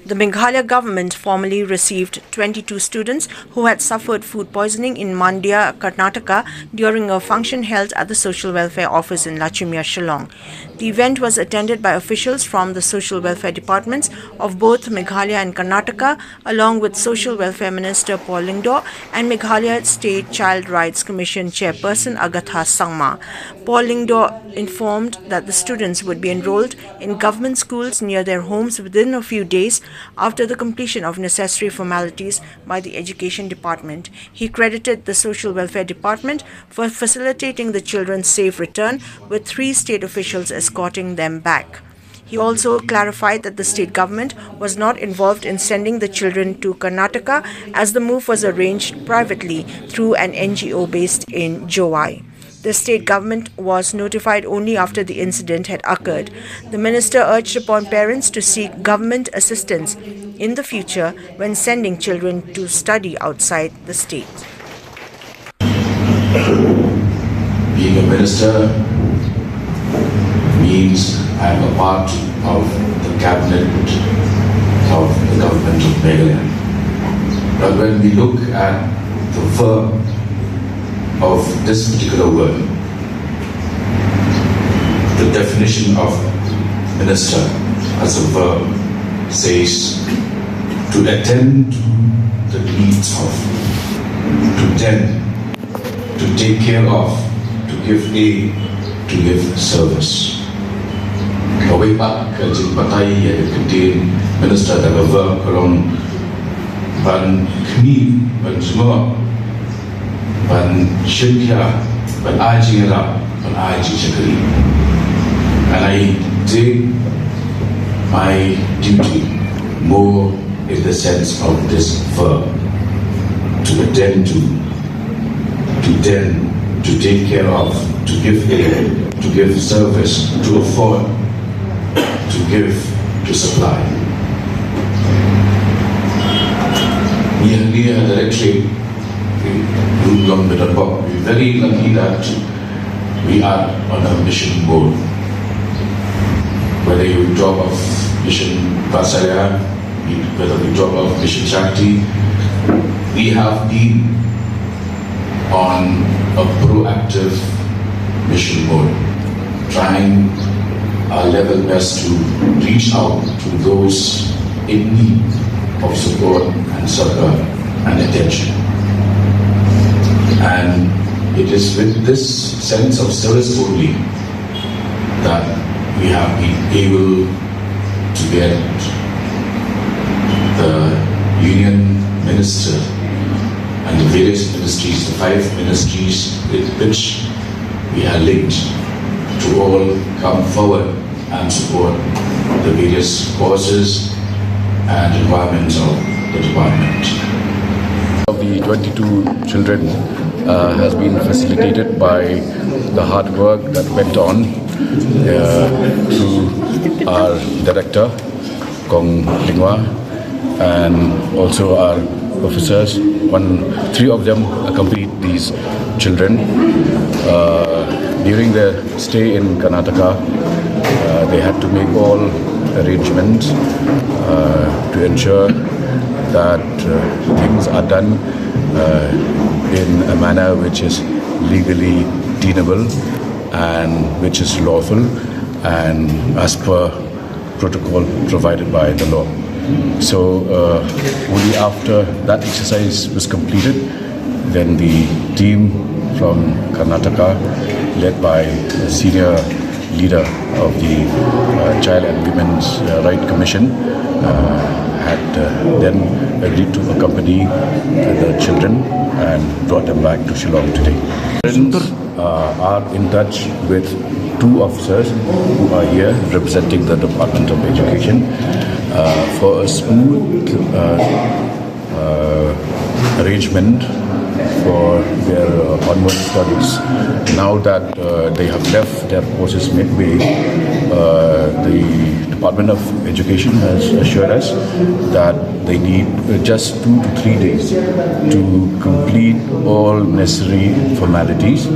The Meghalaya government formally received 22 students who had suffered food poisoning in Mandya, Karnataka during a function held at the Social Welfare Office in Lachimia, Shillong. The event was attended by officials from the Social Welfare Departments of both Meghalaya and Karnataka, along with Social Welfare Minister Paul Lyngdoh and Meghalaya State Child Rights Commission Chairperson Agatha Sangma. Paul Lyngdoh informed that the students would be enrolled in government schools near their homes within a few days after the completion of necessary formalities by the Education Department. He credited the Social Welfare Department for facilitating the children's safe return, with 3 state officials escorting them back. He also clarified that the state government was not involved in sending the children to Karnataka, as the move was arranged privately through an NGO based in Jowai. The state government was notified only after the incident had occurred. The minister urged upon parents to seek government assistance in the future when sending children to study outside the state. Being a minister means I am a part of the cabinet of the government of Meghalaya. But when we look at the verb of this particular word, the definition of minister as a verb says to attend to the needs of, to tend, to take care of, to give aid, to give service. Way back, Jin Patai contained minister that a verb along Ban Kni, Ban Zuma, Ban Shilkya, Ban Ajira, Ban Aji Chakri. And I did my duty more in the sense of this verb, to attend to tend, to take care of, to give aid, to give service, to afford, to give, to supply. We are directly we're very lucky that we are on a mission board. Whether you talk of Mission Vasaya, whether we talk of Mission Shakti, we have been on a proactive mission board, trying our level best to reach out to those in need of support and succor and attention. And it is with this sense of service only that we have been able to get the union minister and the various ministries, the 5 ministries with which we are linked, to all come forward and support the various causes and requirements of the department. Of the 22 children has been facilitated by the hard work that went on through our director, Kong Lingwa, and also our officers. 3 of them accompanied these children. During their stay in Karnataka, they had to make all arrangements to ensure that things are done in a manner which is legally tenable and which is lawful and as per protocol provided by the law. So only after that exercise was completed, then the team from Karnataka, led by the senior leader of the Child and Women's Right Commission, had then agreed to accompany the children and brought them back to Shillong today. Friends are in touch with 2 officers who are here representing the Department of Education for a smooth arrangement for their onward studies. Now that they have left their courses midway, the Department of Education has assured us that they need just 2 to 3 days to complete all necessary formalities,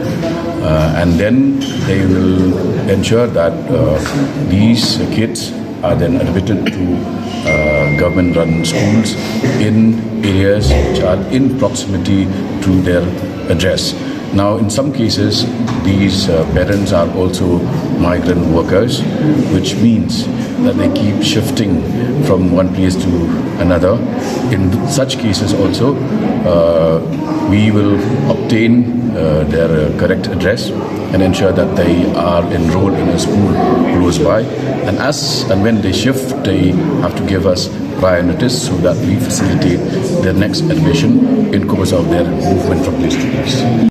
and then they will ensure that these kids are then admitted to government-run schools in areas which are in proximity to their address. Now, in some cases, these parents are also migrant workers, which means that they keep shifting from one place to another. In such cases also, we will obtain their correct address and ensure that they are enrolled in a school close by. And as and when they shift, they have to give us prior notice so that we facilitate their next admission in course of their movement from place to place.